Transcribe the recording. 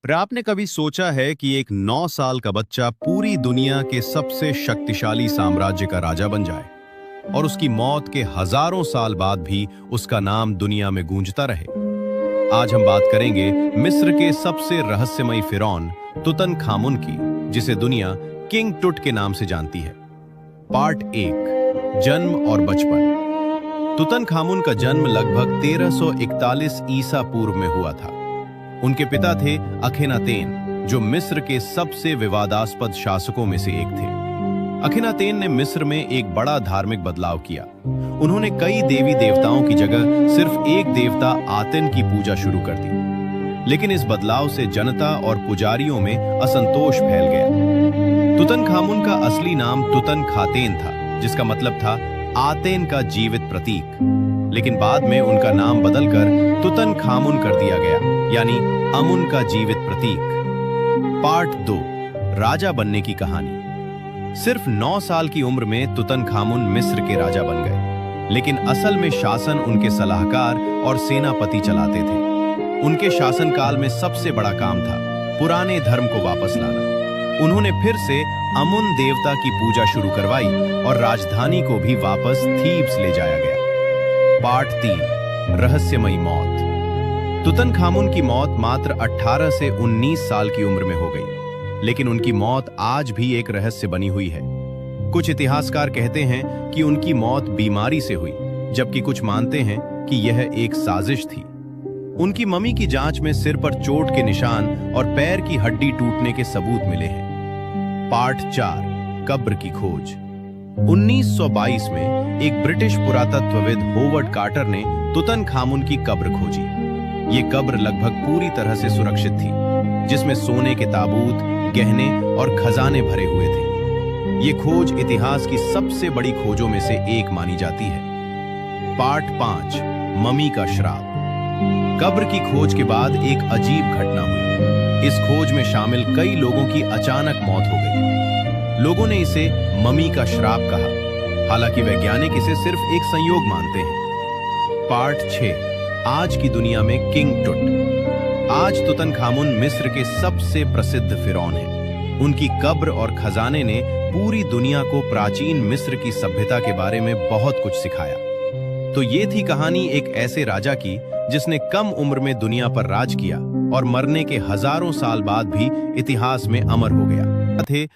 पर आपने कभी सोचा है कि एक 9 साल का बच्चा पूरी दुनिया के सबसे शक्तिशाली साम्राज्य का राजा बन जाए और उसकी मौत के हजारों साल बाद भी उसका नाम दुनिया में गूंजता रहे। आज हम बात करेंगे मिस्र के सबसे रहस्यमयी फिरौन तुतन खामुन की, जिसे दुनिया किंग टुट के नाम से जानती है। पार्ट 1, जन्म और बचपन। तुतन खामुन का जन्म लगभग 1341 ईसा पूर्व में हुआ था। उनके पिता थे अखेनातेन, जो मिस्र के सबसे विवादास्पद शासकों में से एक थे। अखेनातेन ने मिस्र में एक बड़ा धार्मिक बदलाव किया। उन्होंने कई देवी देवताओं की जगह सिर्फ एक देवता आतेन की पूजा शुरू कर दी। लेकिन इस बदलाव से जनता और पुजारियों में असंतोष फैल गया। तुतन खामुन का असली नाम तुतन खातेन था, जिसका मतलब था आतेन का जीवित प्रतीक। लेकिन बाद में उनका नाम बदलकर तुतन खामुन कर दिया गया, यानी अमुन का जीवित प्रतीक। पार्ट 2, राजा बनने की कहानी। सिर्फ 9 साल की उम्र में तुतन खामुन मिस्र के राजा बन गए, लेकिन असल में शासन उनके सलाहकार और सेनापति चलाते थे। उनके शासनकाल में सबसे बड़ा काम था पुराने धर्म को वापस लाना। उन्होंने फिर से अमुन देवता की पूजा शुरू करवाई और राजधानी को भी वापस थीब्स ले जाया गया। पार्ट 3, रहस्यमयी मौत। तुतन खामुन की मौत मात्र 18 से 19 साल की उम्र में हो गई, लेकिन उनकी मौत आज भी एक रहस्य बनी हुई है। कुछ इतिहासकार कहते हैं कि उनकी मौत बीमारी से हुई, जबकि कुछ मानते हैं कि यह एक साजिश थी। उनकी मम्मी की जांच में सिर पर चोट के निशान और पैर की हड्डी टूटने के सबूत मिले हैं। पार्ट 4, कब्र की खोज। 1922 में एक ब्रिटिश पुरातत्वविद होवर्ड कार्टर ने तुतन खामुन की कब्र खोजी। ये कब्र लगभग पूरी तरह से सुरक्षित थी, जिसमें सोने के ताबूत, गहने और खजाने भरे हुए थे। ये खोज इतिहास की सबसे बड़ी खोजों में से एक मानी जाती है। पार्ट 5, मम्मी का श्राप। कब्र की खोज के बाद एक अजीब घटना हुई। इस खोज में शामिल कई लोगों की अचानक मौत हो गई। लोगों ने इसे मम्मी का श्राप कहा, हालांकि वैज्ञानिक इसे सिर्फ एक संयोग मानते हैं। पार्ट 6, आज की दुनिया में किंग टुट। आज तुतन खामुन मिस्र के सबसे प्रसिद्ध फिरौन हैं। उनकी कब्र और खजाने ने पूरी दुनिया को प्राचीन मिस्र की सभ्यता के बारे में बहुत कुछ सिखाया। तो ये थी कहानी एक ऐसे राजा की जिसने कम उम्र में दुनिया पर राज किया और मरने के हजारों साल बाद भी इतिहास में अमर हो गया थे।